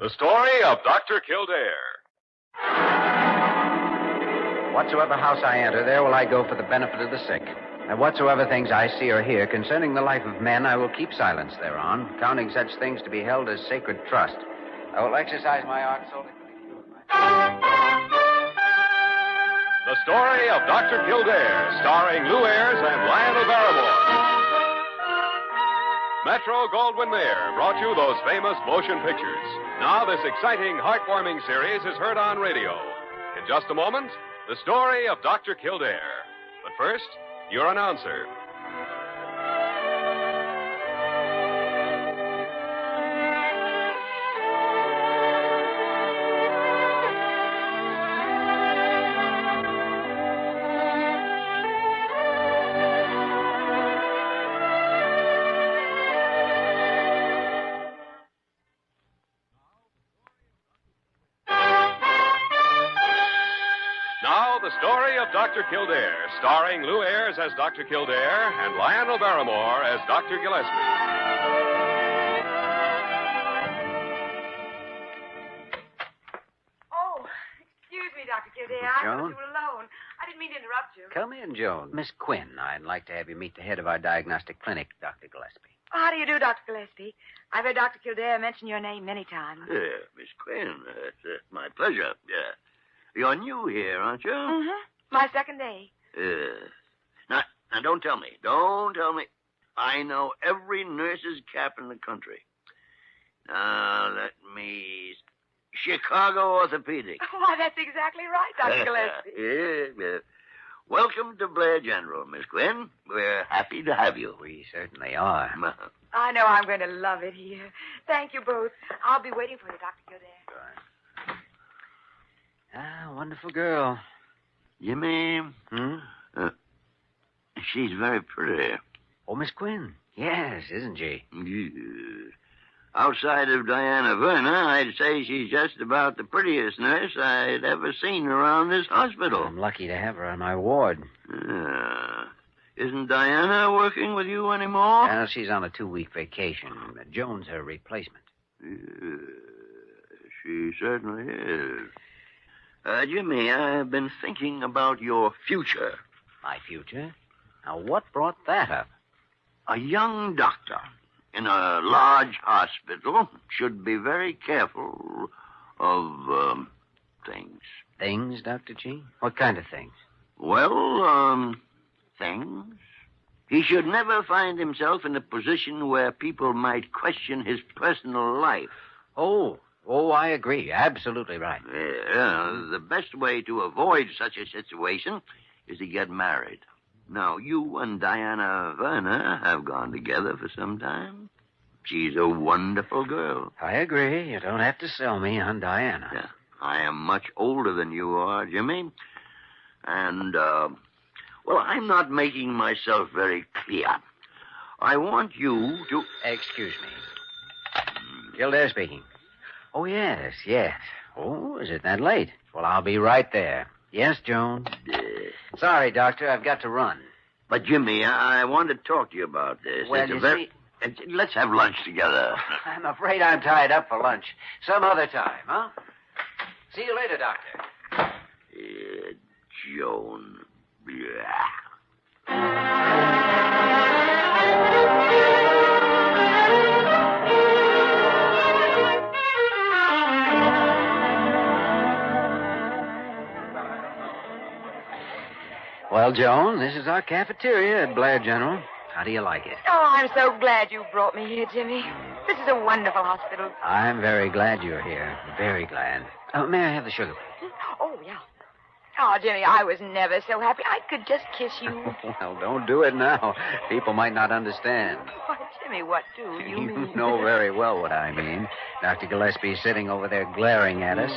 The story of Dr. Kildare. Whatsoever house I enter, there will I go for the benefit of the sick. And whatsoever things I see or hear concerning the life of men, I will keep silence thereon, counting such things to be held as sacred trust. I will exercise my art solely for the cure of my... The story of Dr. Kildare, starring Ayres and Lionel Barrymore. Metro-Goldwyn-Mayer brought you those famous motion pictures. Now this exciting, heartwarming series is heard on radio. In just a moment, the story of Dr. Kildare. But first, your announcer. The story of Dr. Kildare, starring Ayres as Dr. Kildare and Lionel Barrymore as Dr. Gillespie. Oh, excuse me, Dr. Kildare. I Joan? thought you were alone. I didn't mean to interrupt you. Come in, Joan. Miss Quinn, I'd like to have you meet the head of our diagnostic clinic, Dr. Gillespie. Oh, how do you do, Dr. Gillespie? I've heard Dr. Kildare mention your name many times. Yeah, Miss Quinn, it's my pleasure. Yeah. You're new here, aren't you? Mm-hmm. My second day. Now, don't tell me. Don't tell me. I know every nurse's cap in the country. Now, let me... Chicago Orthopedic. Why, that's exactly right, Dr. Gillespie. Yeah. Welcome to Blair General, Miss Quinn. We're happy to have you. We certainly are. I know I'm going to love it here. Thank you both. I'll be waiting for you, Dr. Kildare. Ah, wonderful girl. Jimmy? She's very pretty. Oh, Miss Quinn. Yes, isn't she? Yeah. Outside of Diana Verna, I'd say she's just about the prettiest nurse I'd ever seen around this hospital. I'm lucky to have her on my ward. Isn't Diana working with you anymore? Well, she's on a 2-week vacation. Joan's her replacement. She certainly is. Jimmy, I've been thinking about your future. My future? Now, what brought that up? A young doctor in a large hospital should be very careful of, things. Things, Dr. G? What kind of things? Well, things. He should never find himself in a position where people might question his personal life. Oh, I agree. Absolutely right. Yeah, the best way to avoid such a situation is to get married. Now, you and Diana Verna have gone together for some time. She's a wonderful girl. I agree. You don't have to sell me on Diana. Yeah, I am much older than you are, Jimmy. And, I'm not making myself very clear. I want you to... Excuse me. Kildare speaking. Oh, yes. Oh, is it that late? Well, I'll be right there. Yes, Joan? Sorry, Doctor, I've got to run. But, Jimmy, I want to talk to you about this. Well, see... Let's have lunch together. I'm afraid I'm tied up for lunch. Some other time, huh? See you later, Doctor. Joan. Well, Joan, this is our cafeteria at Blair General. How do you like it? Oh, I'm so glad you brought me here, Jimmy. This is a wonderful hospital. I'm very glad you're here. Very glad. May I have the sugar, please? Oh, yeah. Oh, Jimmy, I was never so happy. I could just kiss you. Well, don't do it now. People might not understand. Why, Jimmy, what do you mean? You know very well what I mean. Dr. Gillespie's sitting over there glaring at us.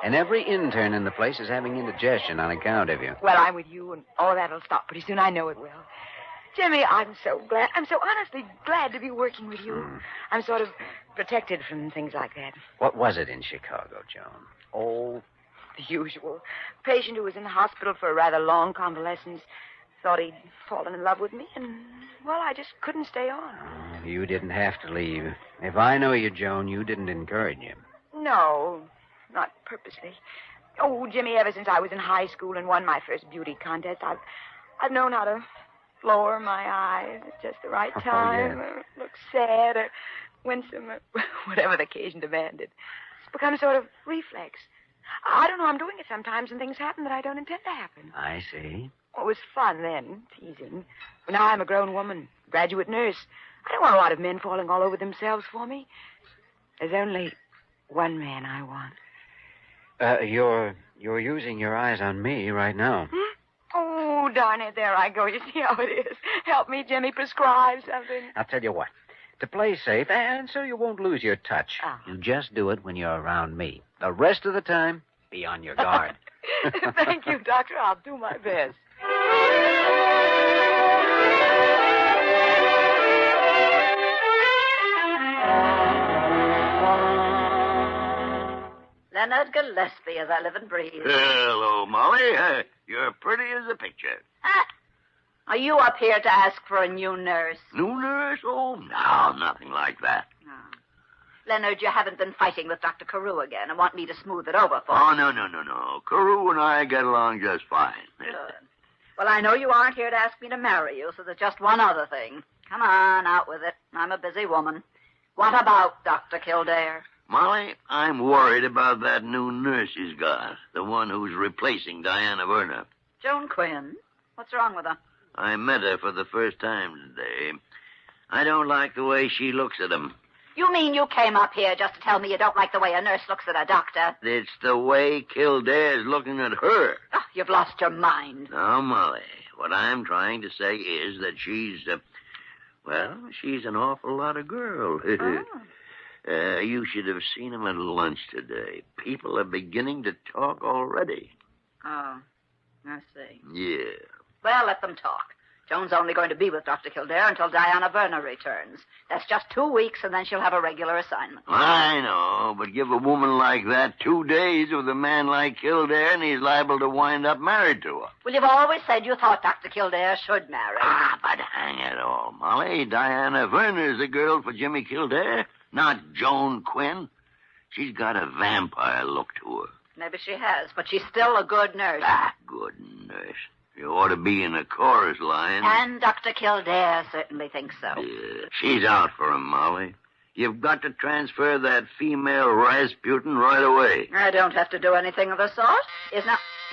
And every intern in the place is having indigestion on account of you. Well, I'm with you, and all that'll stop pretty soon. I know it will. Jimmy, I'm so glad. I'm so honestly glad to be working with you. I'm sort of protected from things like that. What was it in Chicago, Joan? Oh, the usual. Patient who was in the hospital for a rather long convalescence thought he'd fallen in love with me, and, well, I just couldn't stay on. You didn't have to leave. If I know you, Joan, you didn't encourage him. No, not purposely. Oh, Jimmy, ever since I was in high school and won my first beauty contest, I've known how to lower my eyes at just the right time, or look sad, or winsome, or whatever the occasion demanded. It's become a sort of reflex. I don't know, I'm doing it sometimes, and things happen that I don't intend to happen. I see. Well, it was fun then, teasing. But now I'm a grown woman, graduate nurse. I don't want a lot of men falling all over themselves for me. There's only one man I want. You're using your eyes on me right now. Hmm? Oh, darn it, there I go. You see how it is. Help me, Jimmy, prescribe something. I'll tell you what. To play safe, and so you won't lose your touch, you just do it when you're around me. The rest of the time, be on your guard. Thank you, Doctor. I'll do my best. Leonard Gillespie, as I live and breathe. Hello, Molly. You're pretty as a picture. Are you up here to ask for a new nurse? New nurse? Oh, no, nothing like that. Oh. Leonard, you haven't been fighting with Dr. Carew again and want me to smooth it over for Oh, you. no. Carew and I get along just fine. Good. Well, I know you aren't here to ask me to marry you, so there's just one other thing. Come on, out with it. I'm a busy woman. What about Dr. Kildare? Molly, I'm worried about that new nurse he's got, the one who's replacing Diana Werner. Joan Quinn? What's wrong with her? I met her for the first time today. I don't like the way she looks at him. You mean you came up here just to tell me you don't like the way a nurse looks at a doctor? It's the way Kildare's looking at her. Oh, you've lost your mind. Now, Molly, what I'm trying to say is that she's an awful lot of girl. Oh. You should have seen him at lunch today. People are beginning to talk already. Oh, I see. Yeah. Well, let them talk. Joan's only going to be with Dr. Kildare until Diana Werner returns. That's just 2 weeks, and then she'll have a regular assignment. I know, but give a woman like that 2 days with a man like Kildare, and he's liable to wind up married to her. Well, you've always said you thought Dr. Kildare should marry. But hang it all, Molly. Diana Werner's the girl for Jimmy Kildare, not Joan Quinn. She's got a vampire look to her. Maybe she has, but she's still a good nurse. Good nurse. You ought to be in a chorus line. And Dr. Kildare certainly thinks so. Yeah, she's out for him, Molly. You've got to transfer that female Rasputin right away. I don't have to do anything of the sort.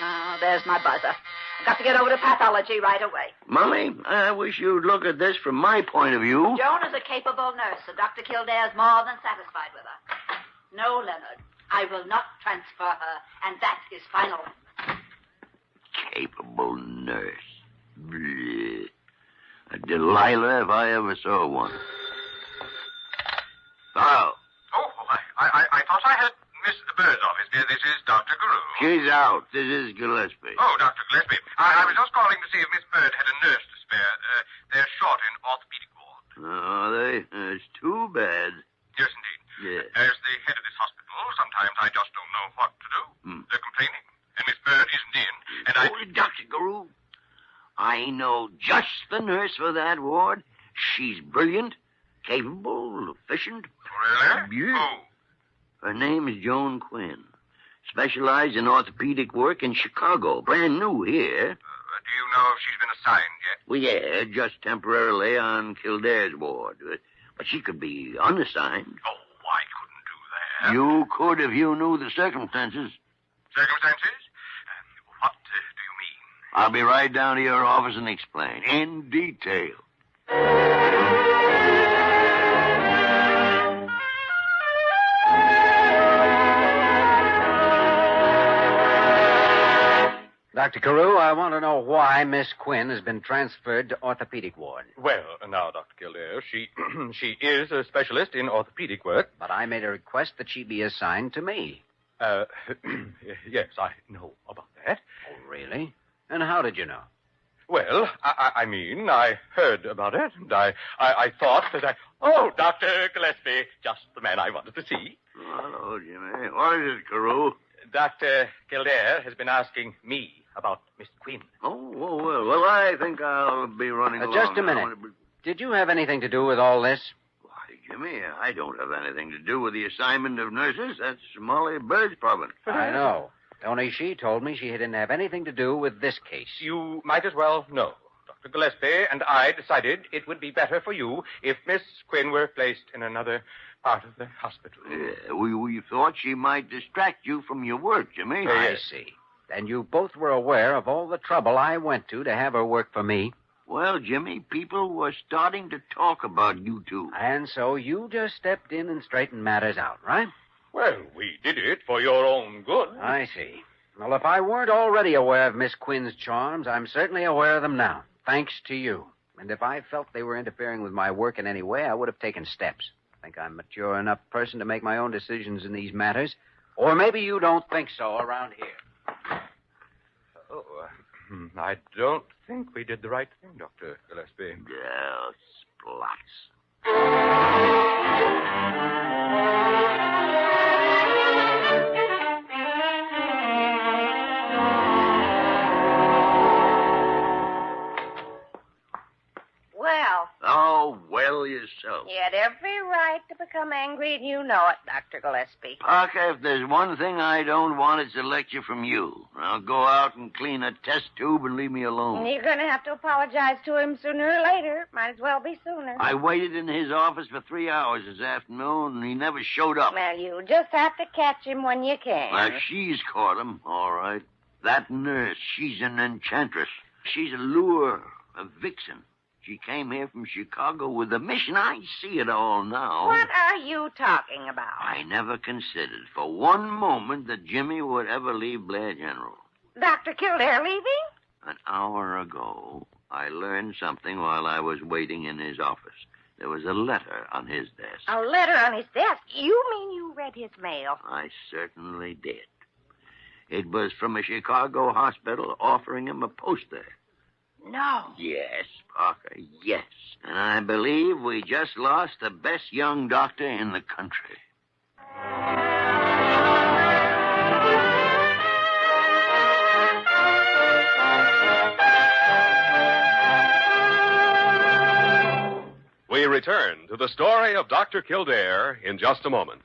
Oh, there's my buzzer. I've got to get over to pathology right away. Molly, I wish you'd look at this from my point of view. Joan is a capable nurse, and Dr. Kildare's more than satisfied with her. No, Leonard, I will not transfer her, and that is final. Capable nurse. Bleh. A Delilah if I ever saw one. Hello. Oh, I thought I had Miss Bird's office. This is Dr. Carew. She's out. This is Gillespie. Oh, Dr. Gillespie. I was just calling to see if Miss Bird had a nurse to spare. They're short in orthopedic ward. Oh, it's too bad. Yes, indeed. Yeah. As the head of this hospital, sometimes I just don't know what to do. They're complaining. And Miss Bird isn't in. And Dr. Carew, I know just the nurse for that ward. She's brilliant, capable, efficient. Really? Yeah. Who? Her name is Joan Quinn. Specialized in orthopedic work in Chicago. Brand new here. Do you know if she's been assigned yet? Well, yeah, just temporarily on Kildare's ward. But she could be unassigned. Oh, I couldn't do that. You could if you knew the circumstances. Circumstances? What do you mean? I'll be right down to your office and explain in detail. Dr. Carew, I want to know why Miss Quinn has been transferred to orthopedic ward. Well, now, Dr. Kildare, she is a specialist in orthopedic work. But I made a request that she be assigned to me. Yes, I know about that. Oh, really? And how did you know? Well, I heard about it, and I thought that Oh, Dr. Gillespie, just the man I wanted to see. Hello, Jimmy. What is it, Carew? Dr. Kildare has been asking me about Miss Quinn. Well, I think I'll be running along. Just a minute. Did you have anything to do with all this? Why, Jimmy, I don't have anything to do with the assignment of nurses. That's Molly Bird's problem. I know. Only she told me she didn't have anything to do with this case. You might as well know. Dr. Gillespie and I decided it would be better for you if Miss Quinn were placed in another part of the hospital. We thought she might distract you from your work, Jimmy. I see. And you both were aware of all the trouble I went to have her work for me. Well, Jimmy, people were starting to talk about you two. And so you just stepped in and straightened matters out, right? Well, we did it for your own good. I see. Well, if I weren't already aware of Miss Quinn's charms, I'm certainly aware of them now, thanks to you. And if I felt they were interfering with my work in any way, I would have taken steps. I think I'm a mature enough person to make my own decisions in these matters. Or maybe you don't think so around here. I don't think we did the right thing, Dr. Gillespie. Yeah, splots. Well. Oh, well yourself. You had every right to become angry, and you know it, Dr. Gillespie. Parker, if there's one thing I don't want, it's a lecture from you. Now go out and clean a test tube and leave me alone. You're going to have to apologize to him sooner or later. Might as well be sooner. I waited in his office for 3 hours this afternoon, and he never showed up. Well, you just have to catch him when you can. Well, she's caught him, all right. That nurse, she's an enchantress. She's a lure, a vixen. She came here from Chicago with a mission. I see it all now. What are you talking about? I never considered for one moment that Jimmy would ever leave Blair General. Dr. Kildare leaving? An hour ago, I learned something while I was waiting in his office. There was a letter on his desk. A letter on his desk? You mean you read his mail? I certainly did. It was from a Chicago hospital offering him a post there. No. Yes, Parker, yes. And I believe we just lost the best young doctor in the country. We return to the story of Dr. Kildare in just a moment.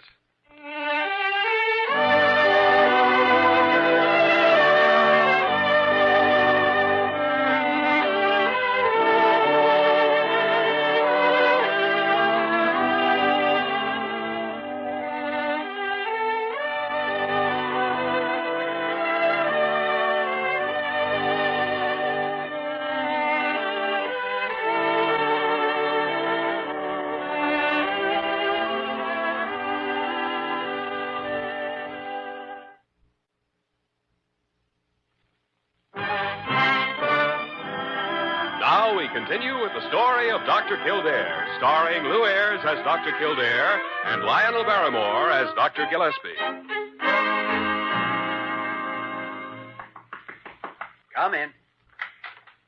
Now we continue with the story of Dr. Kildare, starring Lou Ayres as Dr. Kildare and Lionel Barrymore as Dr. Gillespie. Come in.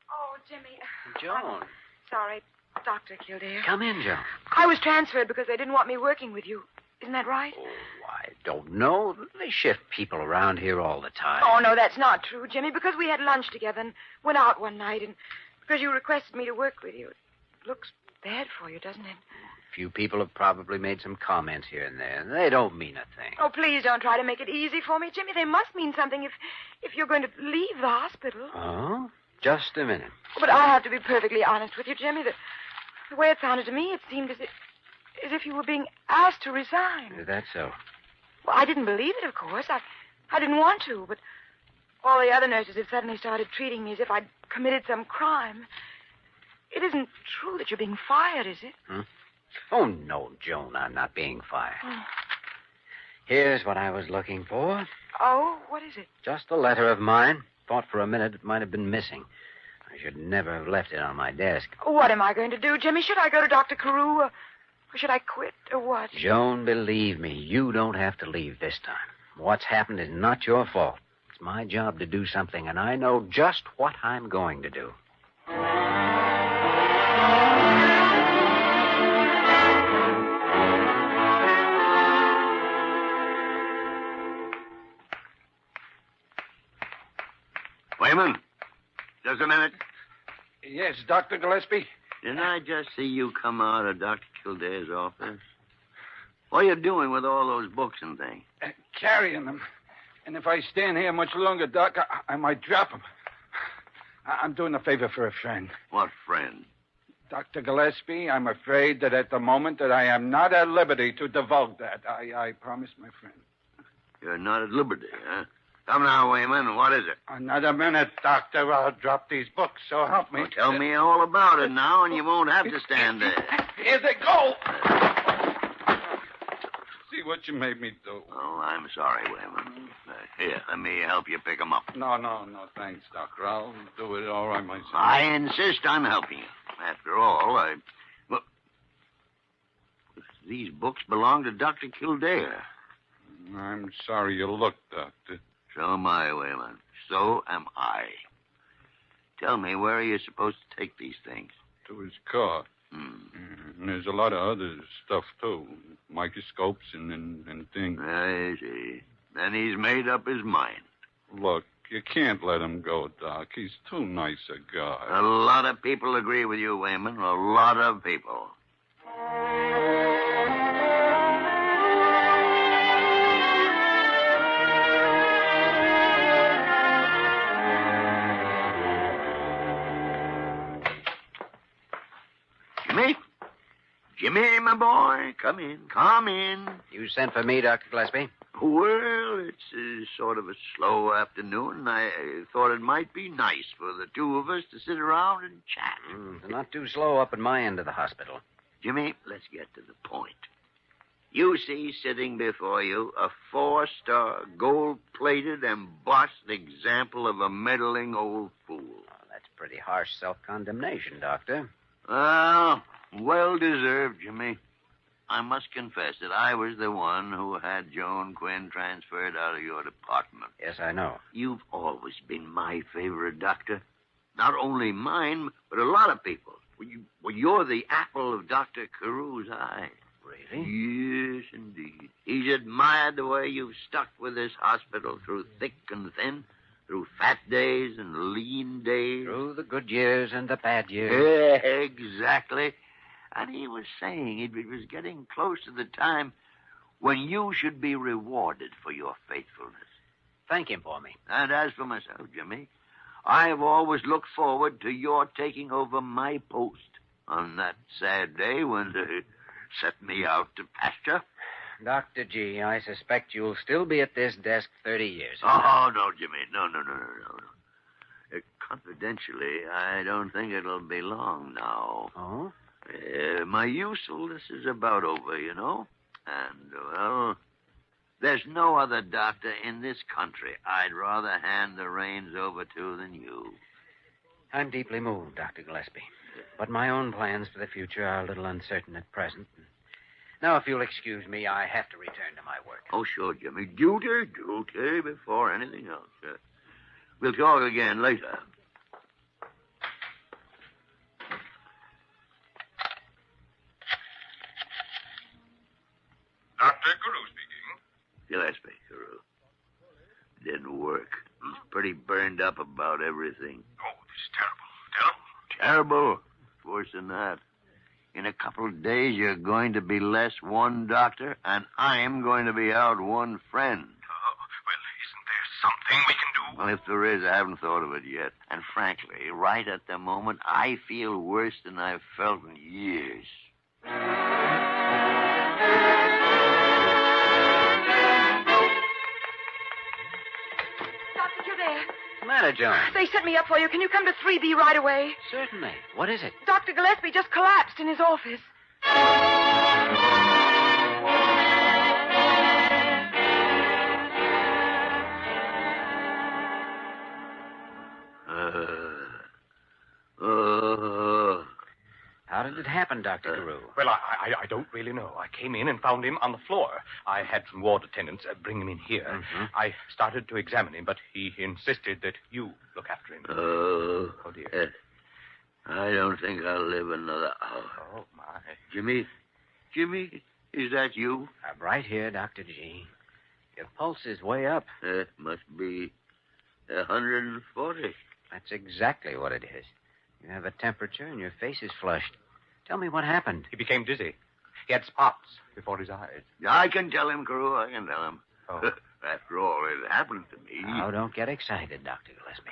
Oh, Jimmy. Joan. Sorry, Dr. Kildare. Come in, Joan. I was transferred because they didn't want me working with you. Isn't that right? Oh, I don't know. They shift people around here all the time. Oh, no, that's not true, Jimmy, because we had lunch together and went out one night, and because you requested me to work with you. It looks bad for you, doesn't it? A few people have probably made some comments here and there. They don't mean a thing. Oh, please don't try to make it easy for me, Jimmy. They must mean something if you're going to leave the hospital. Oh? Just a minute. But I have to be perfectly honest with you, Jimmy. The way it sounded to me, it seemed as if you were being asked to resign. Is that so? Well, I didn't believe it, of course. I didn't want to, but all the other nurses have suddenly started treating me as if I'd committed some crime. It isn't true that you're being fired, is it? Hmm? Oh, no, Joan, I'm not being fired. Oh. Here's what I was looking for. Oh, what is it? Just a letter of mine. Thought for a minute it might have been missing. I should never have left it on my desk. What am I going to do, Jimmy? Should I go to Dr. Carew, or should I quit, or what? Joan, believe me, you don't have to leave this time. What's happened is not your fault. It's my job to do something, and I know just what I'm going to do. Wayman, just a minute. Yes, Dr. Gillespie. Didn't I just see you come out of Dr. Kildare's office? What are you doing with all those books and things? Carrying them. And if I stand here much longer, Doc, I might drop them. I'm doing a favor for a friend. What friend? Dr. Gillespie, I'm afraid that at the moment that I am not at liberty to divulge that. I promise my friend. You're not at liberty, huh? Come now, Wayman. What is it? Another minute, Doctor. I'll drop these books, so help me. Well, tell me all about it now, and you won't have to stand there. Here they go. See what you made me do. Oh, I'm sorry, Wayman. Here, let me help you pick them up. No, thanks, Doctor. I'll do it all right myself. I insist on helping you. After all, Well, these books belong to Dr. Kildare. I'm sorry you looked, Doctor. So am I, Wayman. So am I. Tell me, where are you supposed to take these things? To his car. And there's a lot of other stuff, too. Microscopes and things. I see. Then he's made up his mind. Look, you can't let him go, Doc. He's too nice a guy. A lot of people agree with you, Wayman. A lot of people. Jimmy, my boy, come in. You sent for me, Dr. Gillespie? Well, it's sort of a slow afternoon, and I thought it might be nice for the two of us to sit around and chat. Not too slow up at my end of the hospital. Jimmy, let's get to the point. You see sitting before you a 4-star, gold-plated, embossed example of a meddling old fool. Oh, that's pretty harsh self-condemnation, Doctor. Well deserved, Jimmy. I must confess that I was the one who had Joan Quinn transferred out of your department. Yes, I know. You've always been my favorite, Doctor. Not only mine, but a lot of people. You're the apple of Dr. Carew's eye. Really? Yes, indeed. He's admired the way you've stuck with this hospital through thick and thin, through fat days and lean days. Through the good years and the bad years. Exactly. And he was saying it was getting close to the time when you should be rewarded for your faithfulness. Thank him for me. And as for myself, Jimmy, I've always looked forward to your taking over my post on that sad day when they set me out to pasture. Dr. G, I suspect you'll still be at this desk 30 years. Oh, no, Jimmy. No. Confidentially, I don't think it'll be long now. Oh? My usefulness is about over, you know. And, well, there's no other doctor in this country I'd rather hand the reins over to than you. I'm deeply moved, Dr. Gillespie. But my own plans for the future are a little uncertain at present. Now, if you'll excuse me, I have to return to my work. Oh, sure, Jimmy. Duty before anything else. We'll talk again later. Dr. Carew speaking. Gillespie, Carew. Didn't work. He's pretty burned up about everything. Oh, this is terrible. Terrible? Worse than that. In a couple of days, you're going to be less one doctor, and I'm going to be out one friend. Well, isn't there something we can do? Well, if there is, I haven't thought of it yet. And frankly, right at the moment, I feel worse than I've felt in years. Dr. Kildare. What's the matter, Joan? They sent me up for you. Can you come to 3B right away? Certainly. What is it? Dr. Gillespie just collapsed in his office. How did it happen, Dr. Carew? Well, I don't really know. I came in and found him on the floor. I had some ward attendants bring him in here. Mm-hmm. I started to examine him, but he insisted that you look after him. Oh, dear. I don't think I'll live another hour. Oh, my. Jimmy, is that you? I'm right here, Dr. G. Your pulse is way up. Must be 140. That's exactly what it is. You have a temperature and your face is flushed. Tell me what happened. He became dizzy. had spots before his eyes. I can tell him, Carew. I can tell him. Oh. After all, it happened to me. Now, don't get excited, Dr. Gillespie.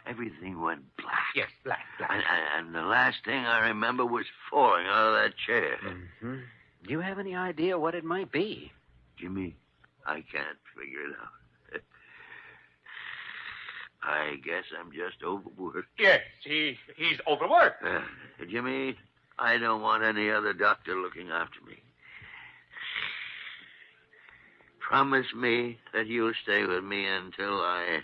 Everything went black. Yes, black. And the last thing I remember was falling out of that chair. Mm-hmm. Do you have any idea what it might be? Jimmy, I can't figure it out. I guess I'm just overworked. Yes, he's overworked. Jimmy, I don't want any other doctor looking after me. Promise me that you'll stay with me until I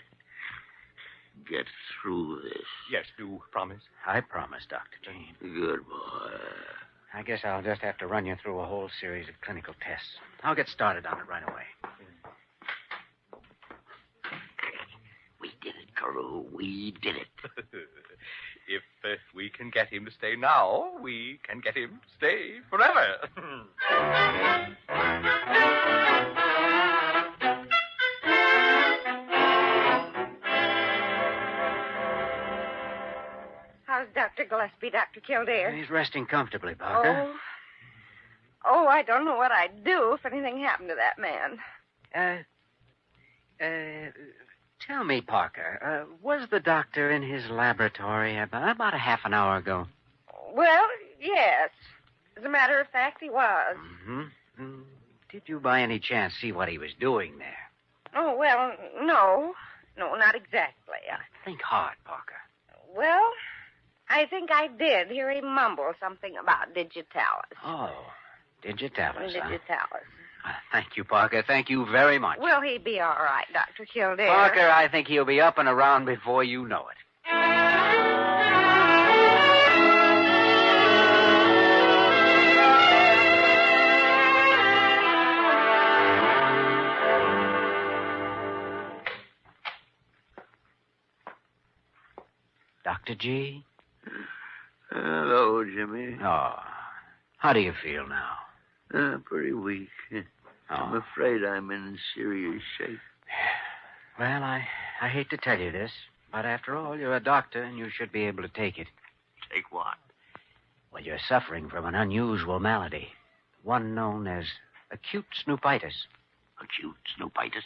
get through this. Yes, do promise. I promise, Dr. G. Good boy. I guess I'll just have to run you through a whole series of clinical tests. I'll get started on it right away. We did it, Carew. We did it. If we can get him to stay now, we can get him to stay forever. How's Dr. Gillespie, Dr. Kildare? He's resting comfortably, Parker. Oh, I don't know what I'd do if anything happened to that man. Tell me, Parker, was the doctor in his laboratory about a half an hour ago? Well, yes. As a matter of fact, he was. Mm-hmm. Did you by any chance see what he was doing there? Oh, well, no. No, not exactly. Think hard, Parker. Well, I think I did hear him mumble something about digitalis. Oh, digitalis, huh? Digitalis. Thank you, Parker. Thank you very much. Will he be all right, Dr. Kildare? Parker, I think he'll be up and around before you know it. Dr. G? Hello, Jimmy. Oh, how do you feel now? Pretty weak. Oh. I'm afraid I'm in serious shape. Well, I hate to tell you this, but after all, you're a doctor and you should be able to take it. Take what? Well, you're suffering from an unusual malady, one known as acute snoopitis. Acute snoopitis?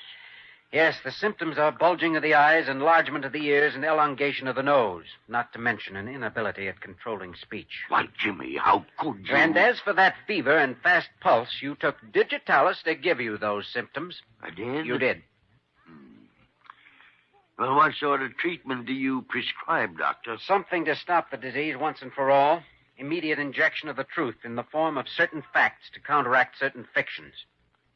Yes, the symptoms are bulging of the eyes, enlargement of the ears, and elongation of the nose, not to mention an inability at controlling speech. Why, Jimmy, how could you? And as for that fever and fast pulse, you took digitalis to give you those symptoms. I did? You did. Well, what sort of treatment do you prescribe, Doctor? Something to stop the disease once and for all. Immediate injection of the truth in the form of certain facts to counteract certain fictions.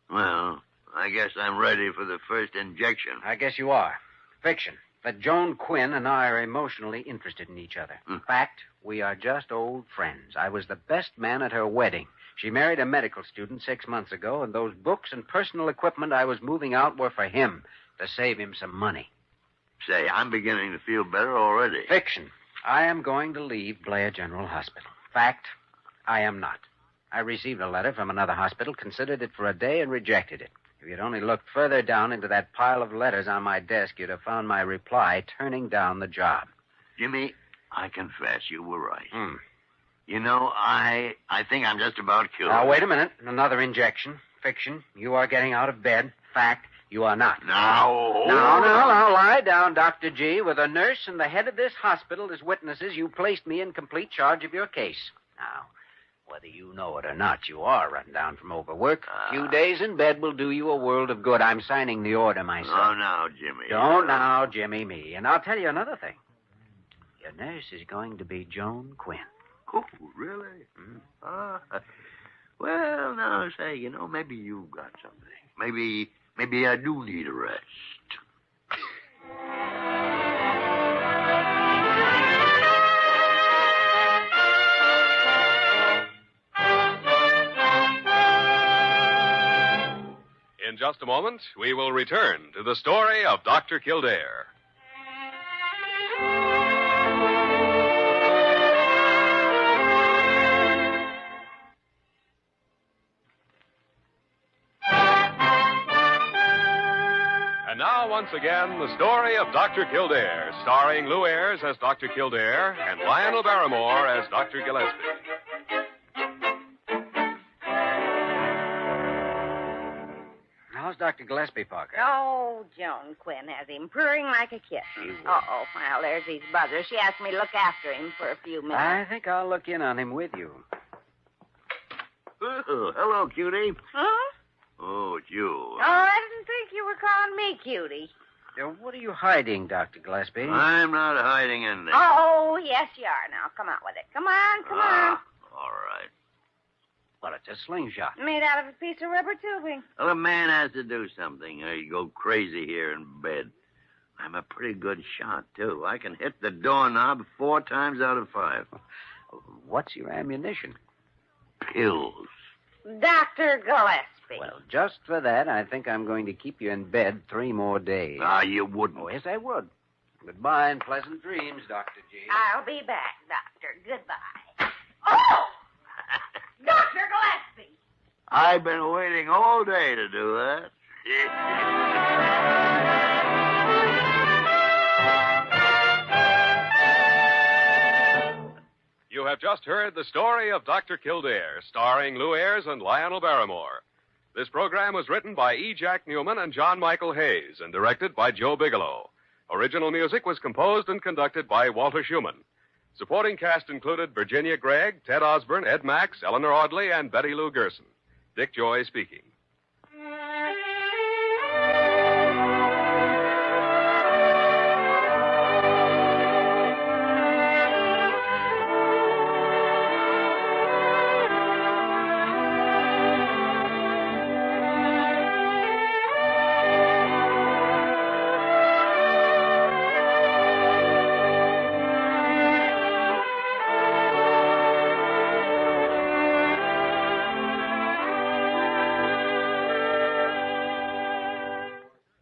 Well, I guess I'm ready for the first injection. I guess you are. Fiction. That Joan Quinn and I are emotionally interested in each other. In fact, we are just old friends. I was the best man at her wedding. She married a medical student 6 months ago, and those books and personal equipment I was moving out were for him, to save him some money. Say, I'm beginning to feel better already. Fiction. I am going to leave Blair General Hospital. Fact, I am not. I received a letter from another hospital, considered it for a day, and rejected it. If you'd only looked further down into that pile of letters on my desk, you'd have found my reply turning down the job. Jimmy, I confess you were right. You know, I think I'm just about cured. Now, wait a minute. Another injection. Fiction. You are getting out of bed. Fact, you are not. Now, lie down, Dr. G. With a nurse and the head of this hospital as witnesses, you placed me in complete charge of your case. Now, whether you know it or not, you are run down from overwork. A few days in bed will do you a world of good. I'm signing the order myself. Oh, now, Jimmy. Don't now, Jimmy me. And I'll tell you another thing. Your nurse is going to be Joan Quinn. Oh, really? Well, now, say, you know, maybe you've got something. Maybe I do need a rest. In just a moment, we will return to the story of Dr. Kildare. And now, once again, the story of Dr. Kildare, starring Lou Ayres as Dr. Kildare and Lionel Barrymore as Dr. Gillespie. Dr. Gillespie, Parker? Oh, Joan Quinn has him purring like a kitten. Uh-oh. Well, there's his buzzer. She asked me to look after him for a few minutes. I think I'll look in on him with you. Oh, hello, cutie. Huh? Oh, it's you. Oh, I didn't think you were calling me cutie. What are you hiding, Dr. Gillespie? I'm not hiding anything. Oh, yes, you are. Now, come out with it. Come on, come on. All right. Well, it's a slingshot. Made out of a piece of rubber tubing. Well, a man has to do something, or you go crazy here in bed. I'm a pretty good shot, too. I can hit the doorknob 4 times out of 5. What's your ammunition? Pills. Dr. Gillespie. Well, just for that, I think I'm going to keep you in bed 3 more days. You wouldn't. Oh, yes, I would. Goodbye and pleasant dreams, Dr. G. I'll be back, Doctor. Goodbye. Oh! Dr. Gillespie! I've been waiting all day to do that. You have just heard the story of Dr. Kildare, starring Lou Ayres and Lionel Barrymore. This program was written by E. Jack Newman and John Michael Hayes and directed by Joe Bigelow. Original music was composed and conducted by Walter Schumann. Supporting cast included Virginia Gregg, Ted Osborne, Ed Max, Eleanor Audley, and Betty Lou Gerson. Dick Joy speaking.